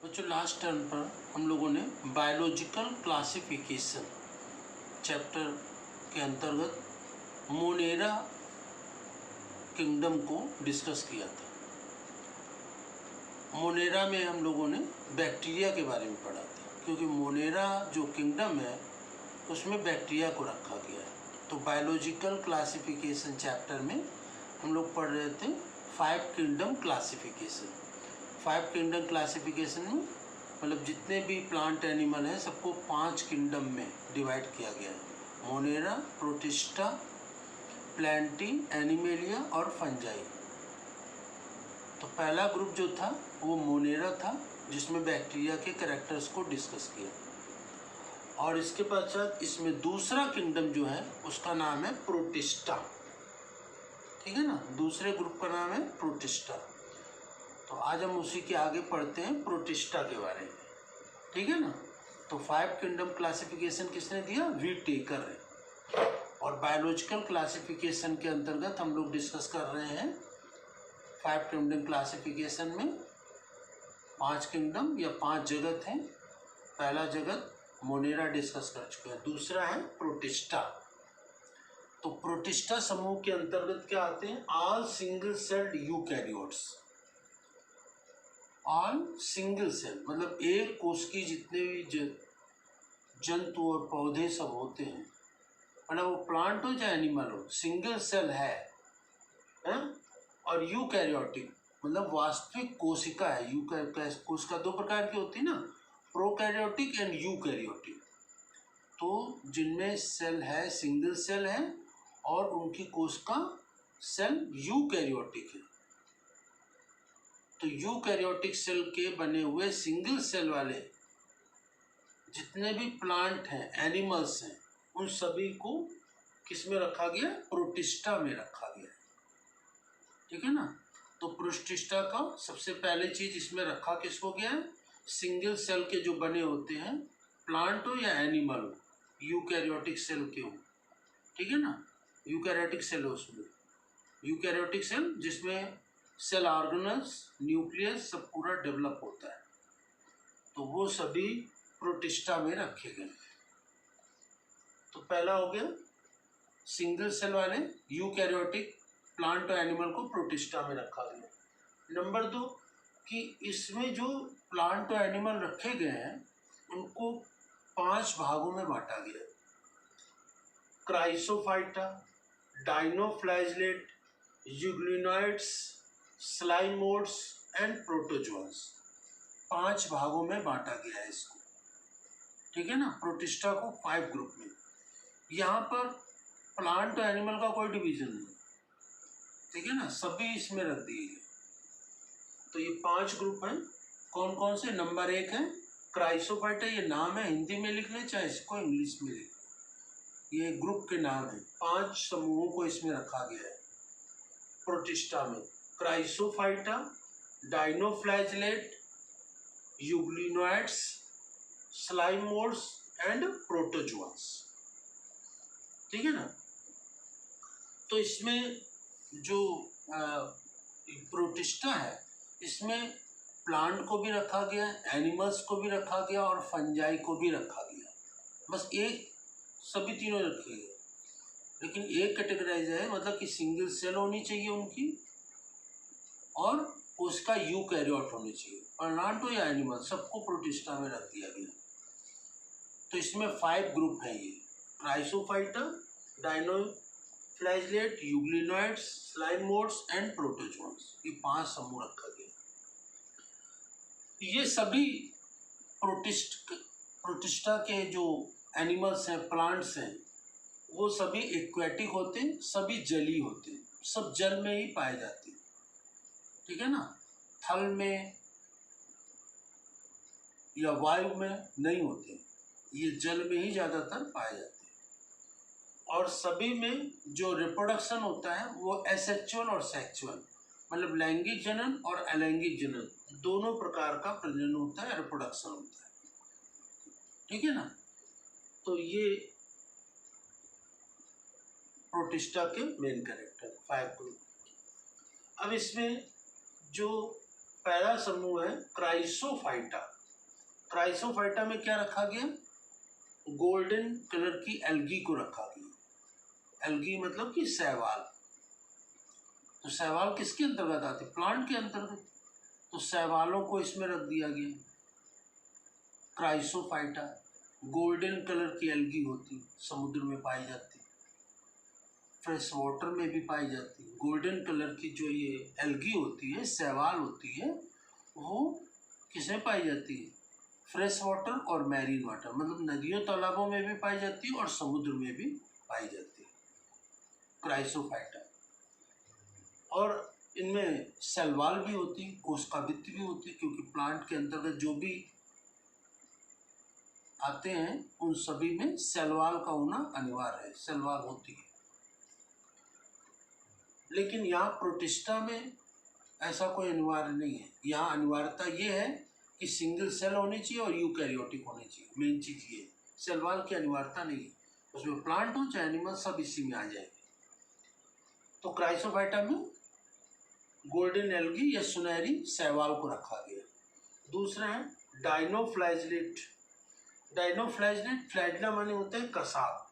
बच्चों last term पर हम लोगों ने बायोलॉजिकल क्लासिफिकेशन चैप्टर के अंतर्गत मोनेरा किंगडम को डिस्कस किया था। मोनेरा में हम लोगों ने बैक्टीरिया के बारे में पढ़ा था, क्योंकि मोनेरा जो किंगडम है उसमें बैक्टीरिया को रखा गया है। तो बायोलॉजिकल क्लासिफिकेशन चैप्टर में हम लोग पढ़ रहे थे 5 किंगडम क्लासिफिकेशन। 5 किंगडम क्लासिफिकेशन में मतलब जितने भी प्लांट एनिमल हैं सबको 5 किंगडम में डिवाइड किया गया है: मोनेरा, प्रोटिस्टा, प्लांटी, एनिमेलिया और फंजाई। तो पहला ग्रुप जो था वो मोनेरा था, जिसमें बैक्टीरिया के कैरेक्टर्स को डिस्कस किया। और इसके पश्चात इसमें दूसरा किंगडम जो है उसका नाम है प्रोटिस्टा। ठीक है ना, दूसरे ग्रुप का नाम है प्रोटिस्टा। तो आज हम उसी के आगे पढ़ते हैं प्रोटिस्टा के बारे में। ठीक है ना। तो 5 किंगडम क्लासिफिकेशन किसने दिया? व्हिटेकर है। और बायोलॉजिकल क्लासिफिकेशन के अंतर्गत हम लोग डिस्कस कर रहे हैं 5 किंगडम क्लासिफिकेशन में 5 किंगडम या 5 जगत हैं। पहला जगत मोनेरा डिस्कस कर चुके हैं, दूसरा है प्रोटिस्टा। तो प्रोटिस्टा समूह के अंतर्गत क्या आते हैं? All single celled eukaryotes. All single cell मतलब एक कोश की जितने भी जंतु और पौधे सब होते हैं, मतलब वो प्लांट हो चाहे एनिमल हो, सिंगल सेल है? और यूकैरियोटिक मतलब वास्तविक कोशिका है। कोशिका 2 प्रकार की होती है ना, प्रोकैरियोटिक एंड यूकैरियोटिक। तो जिनमें सेल है सिंगल सेल है और उनकी कोशिका सेल यूकैरियोटिक है। तो यूकैरियोटिक सेल के बने हुए सिंगल सेल वाले जितने भी प्लांट हैं, एनिमल्स हैं, उन सभी को किस में रखा गया? प्रोटिस्टा में रखा गया। ठीक है ना। तो प्रोटिस्टा का सबसे पहले चीज इसमें रखा किसको गया है? सिंगल सेल के जो बने होते हैं, प्लांट हो या एनिमल हो, यूकैरियोटिक सेल के हो। ठीक है ना, यूकैरियोटिक सेल हो उसमें, यूकैरियोटिक सेल जिसमें सेल ऑर्गेनल्स, न्यूक्लियस सब पूरा डेवलप होता है। तो वो सभी प्रोटिस्टा में रखे गए। तो पहला हो गया सिंगल सेल वाले यूकैरियोटिक प्लांट और एनिमल को प्रोटिस्टा में रखा गया। नंबर 2 कि इसमें जो प्लांट और एनिमल रखे गए हैं उनको 5 भागों में बांटा गया: क्राइसोफाइटा, डाइनोफ्लैजेलेट, यूग्लिनोइड्स, स्लाइमोड्स एंड प्रोटोजोआस। 5 भागों में बांटा गया है इसको। ठीक है ना, प्रोटिस्टा को 5 ग्रुप में। यहाँ पर प्लांट और एनिमल का कोई डिवीजन नहीं। ठीक है ना, सभी इसमें रख दिए गए। तो ये 5 ग्रुप हैं। कौन कौन से? नंबर 1 है क्राइसोफाइटा। ये नाम है, हिंदी में लिख लें चाहे इसको इंग्लिश में लिख लें, ये ग्रुप के नाम है। 5 समूहों को इसमें रखा गया है प्रोटिस्टा में: क्राइसोफाइटा, डाइनोफ्लैजेलेट, यूग्लिनोइड्स, स्लाइमोड्स एंड प्रोटोजोआस। ठीक है ना। तो इसमें जो प्रोटिस्टा है इसमें प्लांट को भी रखा गया, एनिमल्स को भी रखा गया और फंजाई को भी रखा गया। बस एक सभी तीनों रखे गए, लेकिन एक कैटेगराइज है, मतलब कि सिंगल सेल होनी चाहिए उनकी और उसका यूकैरियोट होनी चाहिए। प्लांट हो या एनिमल सबको प्रोटिस्टा में रख दिया गया। तो इसमें 5 ग्रुप हैं ये: क्राइसोफाइटा, डाइनोफ्लैजेलेट, यूग्लिनोइड्स, स्लाइमोड्स एंड प्रोटोजोआस। ये 5 समूह रखा गया। ये सभी प्रोटिस्टा के जो एनिमल्स हैं, प्लांट्स हैं, वो सभी एक्वेटिक होते हैं, सभी जलीय होते हैं, सब जल में ही पाए जाते हैं। ठीक है ना, थल में या वायु में नहीं होते, ये जल में ही ज़्यादातर पाए जाते हैं। और सभी में जो रिप्रोडक्शन होता है वो एसेक्सुअल और सेक्सुअल मतलब लैंगिक जनन और अलैंगिक जनन दोनों प्रकार का प्रजनन होता है, रिप्रोडक्शन होता है। ठीक है ना। तो ये प्रोटिस्टा के मेन कैरेक्टर 5 ग्रुप। अब इसमें जो पहला समूह है क्राइसोफाइटा, क्राइसोफाइटा में क्या रखा गया, गोल्डन कलर की एल्गी को रखा गया। एल्गी मतलब कि शैवाल। तो शैवाल किसके अंतर्गत आते, प्लांट के अंतर्गत। तो शैवालों को इसमें रख दिया गया। क्राइसोफाइटा गोल्डन कलर की एल्गी होती, समुद्र में पाई जाती, फ्रेश वाटर में भी पाई जाती। गोल्डन कलर की जो ये एल्गी होती है, शैवाल होती है, वो किसमें पाई जाती है, फ्रेश वाटर और मैरीन वाटर, मतलब नदियों तालाबों में भी पाई जाती है और समुद्र में भी पाई जाती है क्राइसोफाइटा। और इनमें शैवाल भी होती, कोशिकाभित्ति भी होती, क्योंकि प्लांट के अंतर्गत जो भी आते हैं उन सभी में शैवाल का होना अनिवार्य है, शैवाल होती है। लेकिन यहाँ प्रोटिस्टा में ऐसा कोई अनिवार्य नहीं है। यहाँ अनिवार्यता ये है कि सिंगल सेल होनी चाहिए और यूकैरियोटिक होनी चाहिए, मेन चीज़ ये। शैवाल की अनिवार्यता नहीं है, उसमें प्लांट हो चाहे एनिमल, सब इसी में आ जाएंगे। तो क्राइसोफाइटा में गोल्डन एल्गी या सुनहरी शैवाल को रखा गया। दूसरा है डाइनोफ्लैजलेट। डाइनोफ्लैजलेट, फ्लैजला माने होता है कसाब,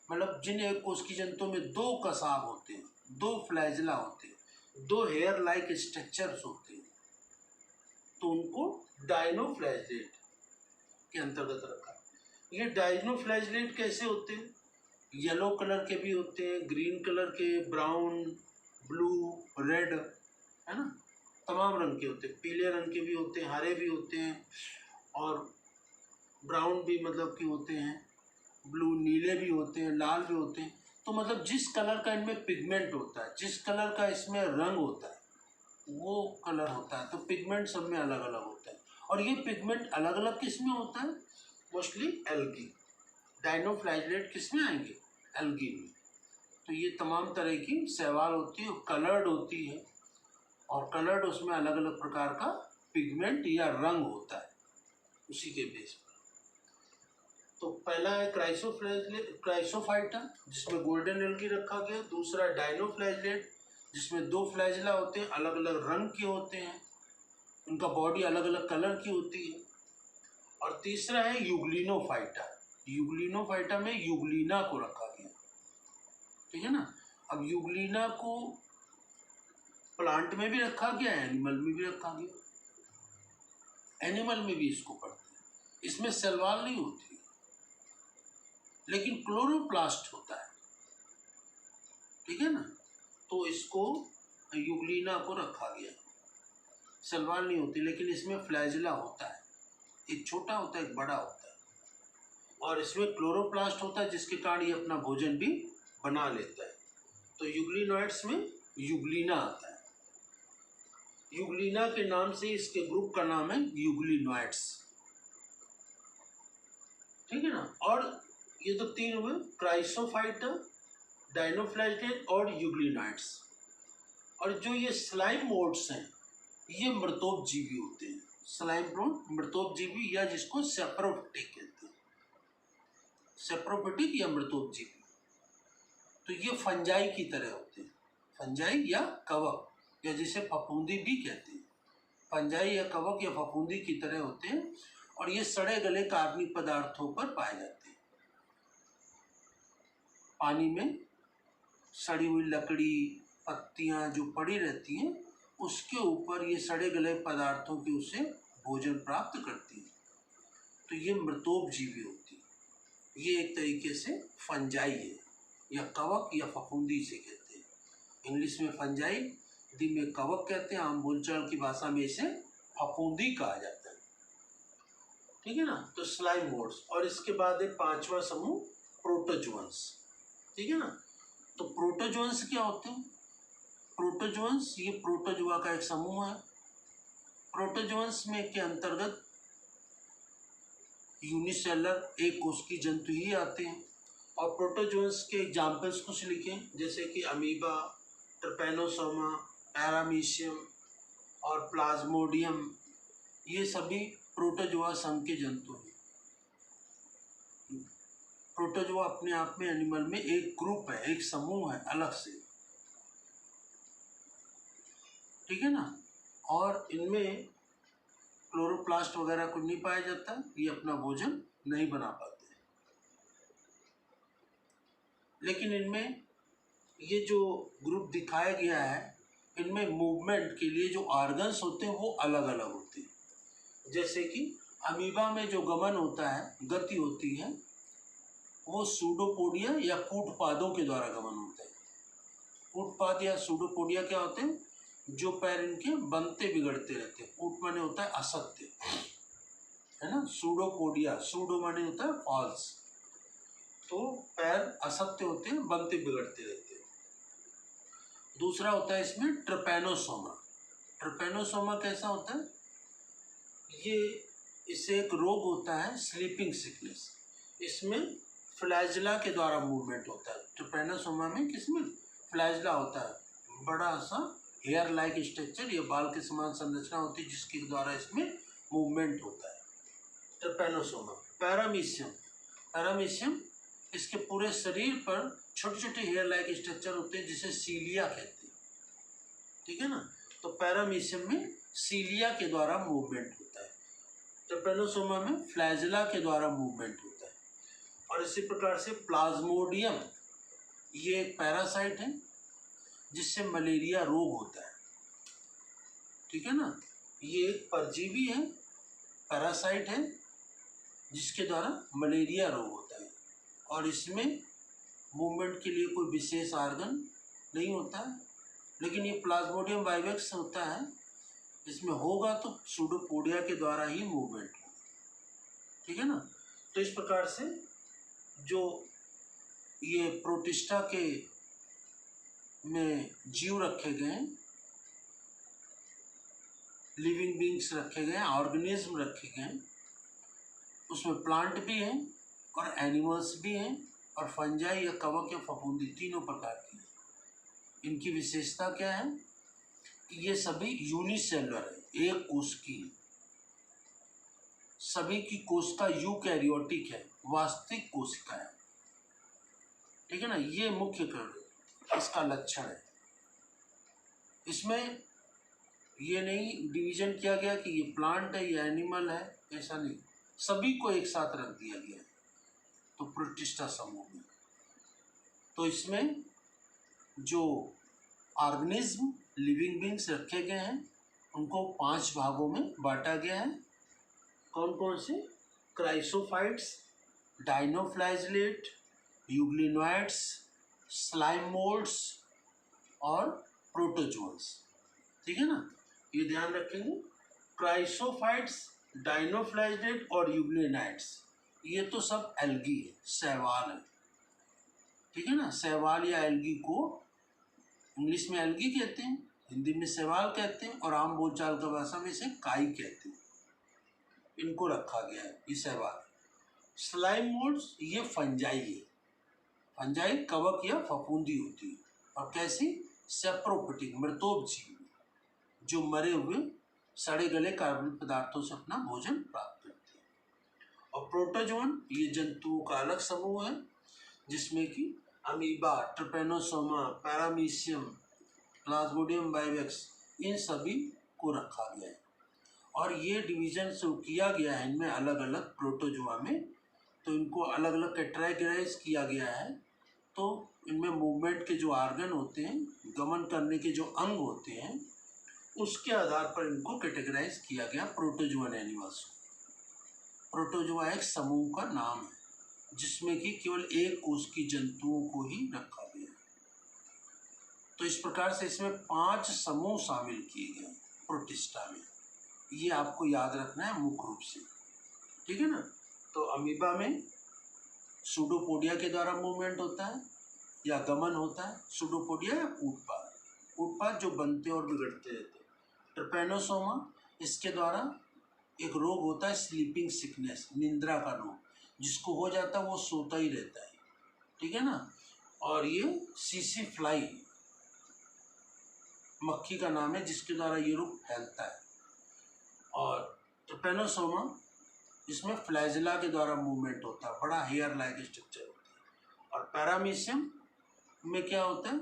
मतलब जिन एक कोशिकी जंतुओं में दो कसाब होते हैं, दो फ्लैजला होते हैं, दो हेयर लाइक स्ट्रक्चर्स होते हैं, तो उनको डाइनोफ्लैजलेट के अंतर्गत रखा। ये डाइनोफ्लैजलेट कैसे होते हैं, येलो कलर के भी होते हैं, ग्रीन कलर के, ब्राउन, ब्लू, रेड, है ना, तमाम रंग के होते हैं, पीले रंग के भी होते हैं, हरे भी होते हैं और ब्राउन भी मतलब कि होते हैं, ब्लू, नीले भी होते हैं, लाल भी होते हैं। तो मतलब जिस कलर का इनमें पिगमेंट होता है, जिस कलर का इसमें रंग होता है, वो कलर होता है। तो पिगमेंट सब में अलग अलग होता है, और ये पिगमेंट अलग अलग किस में होता है, मोस्टली एल्गी। डाइनोफ्लैजलेट किस में आएंगे, एल्गी में। तो ये तमाम तरह की शैवाल होती है, कलर्ड होती है, और कलर्ड उसमें अलग अलग प्रकार का पिगमेंट या रंग होता है उसी के बेस पर। तो पहला है क्राइसोफाइटा जिसमें गोल्डन एल्गी रखा गया। दूसरा डाइनोफ्लैजलेट जिसमें दो फ्लैजला होते हैं, अलग अलग रंग के होते हैं, उनका बॉडी अलग अलग कलर की होती है। और तीसरा है यूग्लिनोफाइटा। यूग्लिनोफाइटा में यूग्लिना को रखा गया, ठीक है ना। अब यूग्लिना को प्लांट में भी रखा गया, एनिमल में भी रखा गया। एनिमल में भी इसको पढ़ते हैं, इसमें शैवाल नहीं होती, लेकिन क्लोरोप्लास्ट होता है, ठीक है ना। तो इसको यूग्लिना को रखा गया। शैवाल नहीं होती, लेकिन इसमें फ्लैजला होता है, एक छोटा होता है, एक बड़ा होता है, और इसमें क्लोरोप्लास्ट होता है, जिसके कारण ये अपना भोजन भी बना लेता है। तो यूग्लिनॉइड्स में यूग्लिना आता है। यूग्लिना के नाम से इसके ग्रुप का नाम है यूग्लिनॉइड्स, ठीक है ना। और ये तो तीन हुए, क्राइसोफाइटा, डाइनोफ्लैजलेट और यूग्लिनॉइड्स। और जो ये स्लाइम मोड्स हैं, ये मृतोपजीवी होते हैं। स्लाइम मोड मृतोपजीवी, या जिसको सेप्रोफिटिक कहते हैं, सेप्रोफिटिक या मृतोपजीवी। तो ये फंजाई की तरह होते हैं, फंजाई या कवक, या जिसे फफूंदी भी कहते हैं। फंजाई या कवक या फफूंदी की तरह होते हैं, और ये सड़े गले कार्बनिक पदार्थों पर पाए जाते हैं। पानी में सड़ी हुई लकड़ी, पत्तियां जो पड़ी रहती हैं, उसके ऊपर ये सड़े गले पदार्थों की उसे भोजन प्राप्त करती है। तो ये मृतोपजीवी होती है। ये एक तरीके से फंजाई है, या कवक या फफूंदी से कहते हैं। इंग्लिश में फंजाई, हिंदी में कवक कहते हैं, आम बोलचाल की भाषा में इसे फफूंदी कहा जाता है, ठीक है ना। तो स्लाइम मोड्स। और इसके बाद एक पांचवा समूह प्रोटोजोअन्स, ठीक है ना। तो प्रोटोजोअन्स क्या होते हैं, प्रोटोजोअन्स ये प्रोटोजोआ का एक समूह है। प्रोटोजोअन्स में के अंतर्गत यूनिसेलर एक कोशिकीय जंतु ही आते हैं। और प्रोटोजोअन्स के एग्जाम्पल्स कुछ लिखें, जैसे कि अमीबा, ट्रिपैनोसोमा, पैरामीशियम और प्लाज्मोडियम, ये सभी प्रोटोजोआ संघ के जंतु हैं। प्रोटोजोआ अपने आप में एनिमल में एक ग्रुप है, एक समूह है अलग से, ठीक है ना। और इनमें क्लोरोप्लास्ट वगैरह को नहीं पाया जाता, ये अपना भोजन नहीं बना पाते। लेकिन इनमें ये जो ग्रुप दिखाया गया है, इनमें मूवमेंट के लिए जो ऑर्गन्स होते हैं वो अलग अलग होते हैं। जैसे कि अमीबा में जो गमन होता है, गति होती है, वो सूडोपोडिया या कूटपादों के द्वारा गमन होता है। कूटपाद या सूडोपोडिया क्या होते हैं? जो पैर इनके बनते बिगड़ते रहते हैं। कूट माने होता है असत्य, है ना। सूडोपोडिया, सूडो माने होता है फॉल्स, तो पैर असत्य होते हैं, बनते बिगड़ते रहते हैं। दूसरा होता है इसमें ट्रिपैनोसोमा। ट्रिपैनोसोमा कैसा होता है? ये इससे एक रोग होता है स्लीपिंग सिकनेस। इसमें फ्लैजला के द्वारा मूवमेंट होता है। ट्रिपैनोसोमा में किसमें फ्लैजला होता है, बड़ा सा हेयर लाइक स्ट्रक्चर, ये बाल के समान संरचना होती है जिसके द्वारा इसमें मूवमेंट होता है, ट्रिपैनोसोमा। पैरामीशियम, पैरामीशियम इसके पूरे शरीर पर छोटे छोटे हेयर लाइक स्ट्रक्चर होते हैं जिसे सीलिया कहते हैं, ठीक है ना। तो पैरामीशियम में सीलिया के द्वारा मूवमेंट होता है, ट्रिपैनोसोमा में फ्लैजला के द्वारा मूवमेंट होता है। और इसी प्रकार से प्लाज्मोडियम, ये एक पैरासाइट है जिससे मलेरिया रोग होता है, ठीक है ना। ये एक परजीवी है, पैरासाइट है, जिसके द्वारा मलेरिया रोग होता है। और इसमें मूवमेंट के लिए कोई विशेष ऑर्गन नहीं होता है, लेकिन ये प्लाज्मोडियम वाइवेक्स होता है, इसमें होगा तो सूडोपोडिया के द्वारा ही मूवमेंट होगा, ठीक है ना। तो इस प्रकार से जो ये प्रोटिस्टा के में जीव रखे गए हैं, लिविंग बींग्स रखे गए हैं, ऑर्गेनिज्म रखे गए हैं, उसमें प्लांट भी हैं और एनिमल्स भी हैं और फंजाई या कवक या फफूंदी, तीनों प्रकार की हैं। इनकी विशेषता क्या है? ये सभी यूनिसेलुलर है, एक कोश की, सभी की कोशिका यूकैरियोटिक है, वास्तविक कोशिका है, ठीक है ना। ये मुख्य कारण इसका लक्षण है। इसमें ये नहीं डिवीजन किया गया कि ये प्लांट है या एनिमल है, ऐसा नहीं, सभी को एक साथ रख दिया गया है तो प्रोटिस्टा समूह में। तो इसमें जो ऑर्गेनिज्म लिविंग बींग्स रखे गए हैं उनको 5 भागों में बांटा गया है। कौन कौन से? क्राइसोफाइट्स, डाइनोफ्लैजलेट, यूग्लिनोइड्स, स्लाइम मोल्ड्स और प्रोटोजोन्स, ठीक है ना। ये ध्यान रखेंगे, क्राइसोफाइट्स, डाइनोफ्लैजलेट और यूग्लिनोइड्स, ये तो सब एल्गी है, शैवाल है, ठीक है ना। शैवाल या एल्गी को इंग्लिश में एल्गी कहते हैं, हिंदी में शैवाल कहते हैं और आम बोलचाल का भाषा में इसे काई कहते हैं। इनको रखा गया है, ये शैवाल। स्लाइम मोल्ड्स, ये फंजाई है, फंजाई कवक या फफूंदी होती है। और कैसी? सेप्रोफिटिक, मृतोपजीवी, जो मरे हुए सड़े गले कार्बनिक पदार्थों से अपना भोजन प्राप्त करते हैं। और प्रोटोजोन, ये जंतुओं का अलग समूह है जिसमें कि amoeba, trypanosoma, paramecium, plasmodium vivax, इन सभी को रखा गया है। और ये डिवीजन जो किया गया है इनमें अलग अलग प्रोटोजोआ में, तो इनको अलग अलग कैटेगराइज किया गया है। तो इनमें मूवमेंट के जो ऑर्गन होते हैं, गमन करने के जो अंग होते हैं, उसके आधार पर इनको कैटेगराइज किया गया प्रोटोजोअन एनिमल्स को। प्रोटोजोआ एक समूह का नाम है जिसमें कि केवल एक कोश की जंतुओं को ही रखा गया। तो इस प्रकार से इसमें 5 समूह शामिल किए गए प्रोटिस्टा में, ये आपको याद रखना है मुख्य रूप से, ठीक है ना। तो अमीबा में सूडोपोडिया के द्वारा मूवमेंट होता है या गमन होता है, सूडोपोडिया या कूटपाद, कूटपाद जो बनते और बिगड़ते रहते हैं। ट्रिपैनोसोमा, इसके द्वारा एक रोग होता है स्लीपिंग सिकनेस, निंद्रा का रोग, जिसको हो जाता है वो सोता ही रहता है, ठीक है ना। और ये सीसी फ्लाई मक्खी का नाम है जिसके द्वारा ये रोग फैलता है। और ट्रिपैनोसोमा, इसमें फ्लैजिला के द्वारा मूवमेंट होता है, बड़ा हेयर लाइक स्ट्रक्चर होता है। और पैरामीशियम में क्या होता है?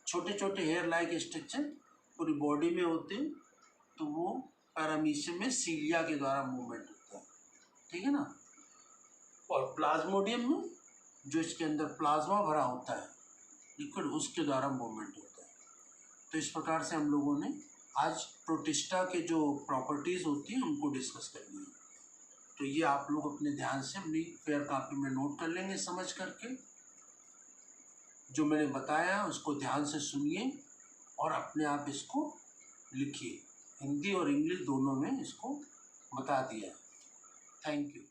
छोटे छोटे हेयर लाइक स्ट्रक्चर पूरी बॉडी में होते हैं, तो वो पैरामीशियम में सीलिया के द्वारा मूवमेंट होता है, ठीक है ना। और प्लाज्मोडियम में जो इसके अंदर प्लाज्मा भरा होता है लिक्विड, उसके द्वारा मूवमेंट होता है। तो इस प्रकार से हम लोगों ने आज प्रोटिस्टा के जो प्रॉपर्टीज़ होती हैं उनको डिस्कस कर लिया। तो ये आप लोग अपने ध्यान से अपनी फेयर कॉपी में नोट कर लेंगे समझ करके। जो मैंने बताया उसको ध्यान से सुनिए और अपने आप इसको लिखिए। हिंदी और इंग्लिश दोनों में इसको बता दिया है। Thank you.